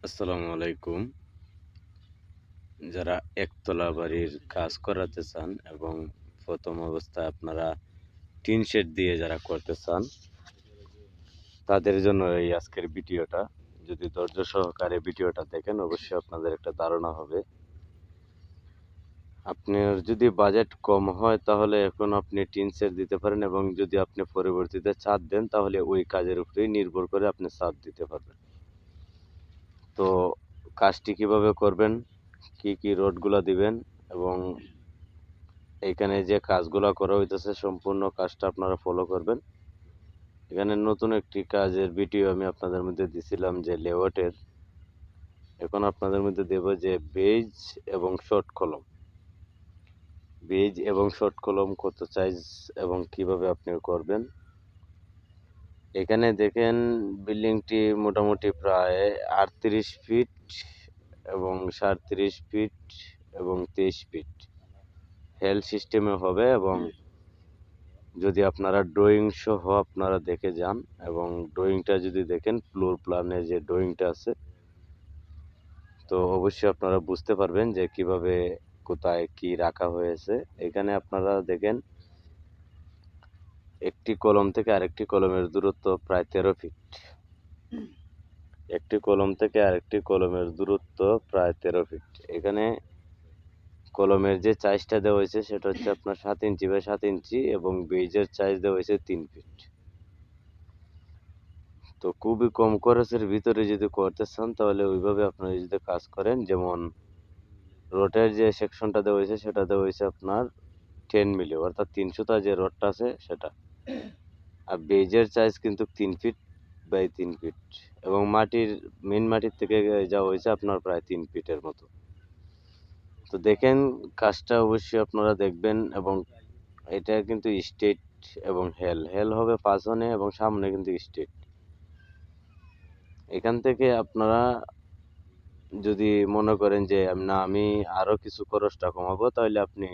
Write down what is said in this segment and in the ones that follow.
আসসালামু আলাইকুম। যারা একতলা বাড়ির কাজ করাতে চান এবং প্রথম অবস্থায় আপনারা টিন শেড দিয়ে যারা করতে চান, তাদের জন্য এই আজকের ভিডিওটা। যদি ধৈর্য সহকারে ভিডিওটা দেখেন, অবশ্যই আপনাদের একটা ধারণা হবে। আপনার যদি বাজেট কম হয় তাহলে এখন আপনি টিন শেড দিতে পারেন, এবং যদি আপনি পরবর্তীতে ছাদ দেন তাহলে ওই কাজের উপরেই নির্ভর করে আপনি ছাদ দিতে পারবেন। তো কাজটি কিভাবে করবেন, কি রডগুলা দিবেন, এবং এখানে যে কাজগুলা করা হইতেছে সম্পূর্ণ কাজটা আপনারা ফলো করবেন। এখানে নতুন একটি কাজের ভিডিও আমি আপনাদের মধ্যে দিছিলাম যে লেআউটের। এখন আপনাদের মধ্যে দেব যে বেজ এবং শর্ট কলম। বেজ এবং শর্ট কলম কত সাইজ এবং কিভাবে আপনি করবেন। এখানে দেখেন বিল্ডিংটি মোটামুটি প্রায় 38 ফিট এবং 37 ফিট এবং 23 ফিট হেল সিস্টেমে হবে। এবং যদি আপনারা ড্রয়িং সহ আপনারা দেখে যান এবং ড্রয়িংটা যদি দেখেন, ফ্লোর প্ল্যানে যে ড্রয়িংটা আছে, তো অবশ্যই আপনারা বুঝতে পারবেন যে কিভাবে কোথায় কি রাখা হয়েছে। এখানে আপনারা দেখেন একটি কলম থেকে আরেকটি কলমের দূরত্ব প্রায় 13 ফিট। একটি কলম থেকে আরেকটি কলমের দূরত্ব প্রায় 13 ফিট। এখানে কলমের যে সাইজটা দেওয়া হয়েছে সেটা হচ্ছে আপনার 7 ইঞ্চি বাই 7 ইঞ্চি, এবং বেজের সাইজ দেওয়া হয়েছে 3 ফিট। তো খুবই কম খরচের ভিতরে যদি করতে চান তাহলে ওইভাবে আপনারা যদি কাজ করেন, যেমন রডের যে সেকশনটা দেওয়া হয়েছে সেটা দেওয়া হয়েছে আপনার 10 মিলি, অর্থাৎ 300টা যে রডটা আছে সেটা। আর বেজের সাইজ কিন্তু 3 ফিট বাই 3 ফিট, এবং মেন মাটির থেকে যাওয়া হয়েছে আপনার প্রায় 3 ফিটের মতো। তো দেখেন কাজটা অবশ্যই আপনারা দেখবেন। এবং এটা কিন্তু স্ট্রেট এবং হেল হবে পাঁচনে, এবং সামনে কিন্তু স্ট্রেট। এখান থেকে আপনারা যদি মনে করেন যে না আমি আরো কিছু খরচটা কমাবো, তাহলে আপনি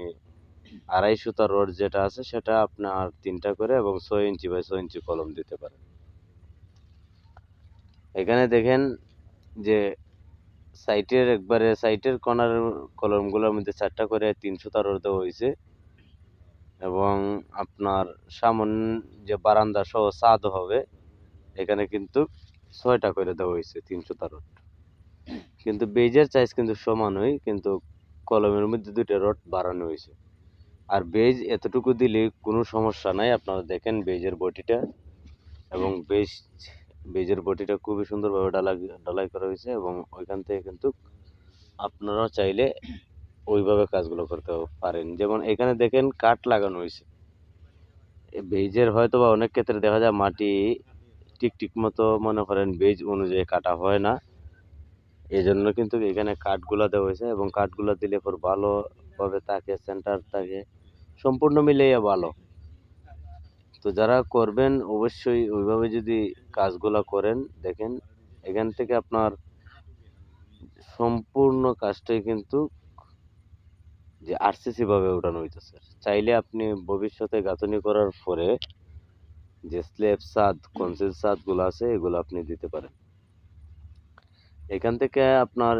2.5 সুতা রড যেটা আছে সেটা আপনার 3টা করে এবং 6 ইঞ্চি বাই 6 ইঞ্চি কলম দিতে পারেন। এখানে দেখেন যে সাইটের কর্নার কলমগুলোর মধ্যে 4টা করে 3 সুতা রড দেওয়া হয়েছে, এবং আপনার সামনে যে বারান্দা সহ ছাদ হবে এখানে কিন্তু 6টা করে দেওয়া হয়েছে 3 সুতা রড। কিন্তু বেজের সাইজ কিন্তু সমানই, কিন্তু কলমের মধ্যে 2টা রড বাড়ানো হয়েছে। আর বেজ এতটুকু দিলে কোনো সমস্যা নাই। আপনারা দেখেন বেজের বডিটা, এবং বেজের বডিটা খুবই সুন্দরভাবে ঢালাই করা হয়েছে, এবং ওইখান থেকে কিন্তু আপনারা চাইলে ওইভাবে কাজগুলো করতে পারেন। যেমন এখানে দেখেন কাঠ লাগানো হয়েছে। বেজের হয়তো বা অনেক ক্ষেত্রে দেখা যায় মাটি ঠিক মতো মনে করেন বেজ অনুযায়ী কাটা হয় না, এই জন্য কিন্তু এখানে কাঠগুলা দেওয়া হয়েছে, এবং কাঠগুলা দিলে পর ভালোভাবে থাকে, সেন্টার থাকে, সম্পূর্ণ মিলিয়ে ভালো। তো যারা করবেন অবশ্যই ওইভাবে যদি কাজগুলা করেন, দেখেন এখান থেকে আপনার সম্পূর্ণ কাজটাই কিন্তু যে আরসিসি ভাবে উঠানো হইতেছে। চাইলে আপনি ভবিষ্যতে গাঁথনি করার পরে যে স্ল্যাব ছাদ, কনসিল ছাদ গুলো আছে এগুলো আপনি দিতে পারেন। এখান থেকে আপনার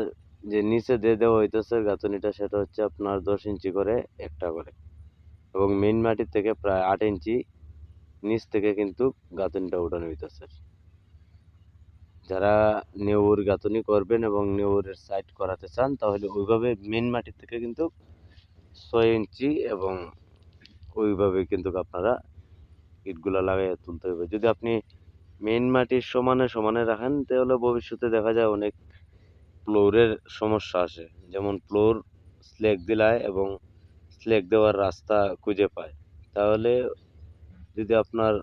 যে নিচে দিয়ে দেওয়া হইতেছে গাঁথনিটা সেটা হচ্ছে আপনার 10 ইঞ্চি করে একটা করে, এবং মেইন মাটির থেকে প্রায় 8 ইঞ্চি নিচ থেকে কিন্তু গাঁথনিটা উঠানো হইতেছে। যারা নেউর গাঁথনি করবেন এবং নেউরের সাইড করাতে চান তাহলে ওইভাবে মেইন মাটির থেকে কিন্তু 6 ইঞ্চি এবং ওইভাবে কিন্তু আপনারা ইটগুলা লাগাইয়া তুলতে হবে। যদি আপনি মেইন মাটির সমানে সমানে রাখেন তাহলে ভবিষ্যতে দেখা যায় অনেক ফ্লোরের সমস্যা আসে। যেমন ফ্লোর স্ল্যাগ দিলায় এবং স্ল্যাগ দেওয়ার রাস্তা খুঁজে পায়, তাহলে যদি আপনার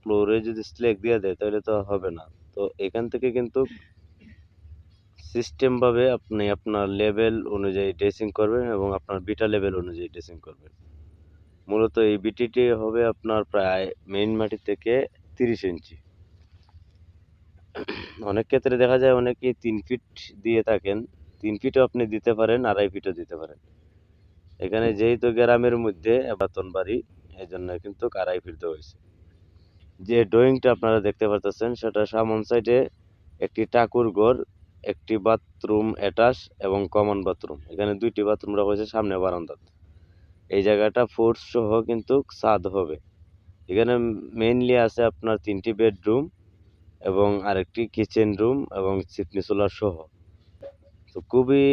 ফ্লোরে যদি স্ল্যাগ দিয়ে দেয় তাহলে তো হবে না। তো এখান থেকে কিন্তু সিস্টেম ভাবে আপনি আপনার লেভেল অনুযায়ী ড্রেসিং করবেন এবং আপনার বিটা লেভেল অনুযায়ী ড্রেসিং করবেন। মূলত এই বিটিটি হবে আপনার প্রায় মেইন মাটি থেকে 30 ইঞ্চি। অনেক ক্ষেত্রে দেখা যায় অনেকেই 3 ফিট দিয়ে থাকেন। 3 ফিটও আপনি দিতে পারেন, 2.5 ফিটও দিতে পারেন। এখানে যেহেতু গ্রামের মধ্যে পুরাতন বাড়ি, এই জন্য কিন্তু 2.5 ফিট দেওয়া হয়েছে। যে ড্রয়িংটা আপনারা দেখতে পারতেছেন সেটা সামন সাইডে একটি ঠাকুর ঘর একটি বাথরুম অ্যাটাচ এবং কমন বাথরুম। এখানে ২টি বাথরুম রাখা হয়েছে সামনে বারান্দাতে। এই জায়গাটা ফোর্স সহ কিন্তু ছাদ হবে। এখানে মেইনলি আছে আপনার ৩টি বেডরুম এবং আরেকটি কিচেন রুম এবং চিমনি চুলা সহ। তো খুবই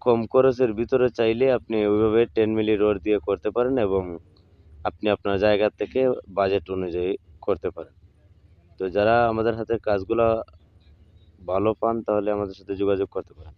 কম খরচের ভিতরে চাইলে আপনি ওইভাবে 10 মিলি রড দিয়ে করতে পারেন এবং আপনি আপনার জায়গা থেকে বাজেট অনুযায়ী করতে পারেন। তো যারা আমাদের হাতের কাজগুলা ভালো পান তাহলে আমাদের সাথে যোগাযোগ করতে পারেন।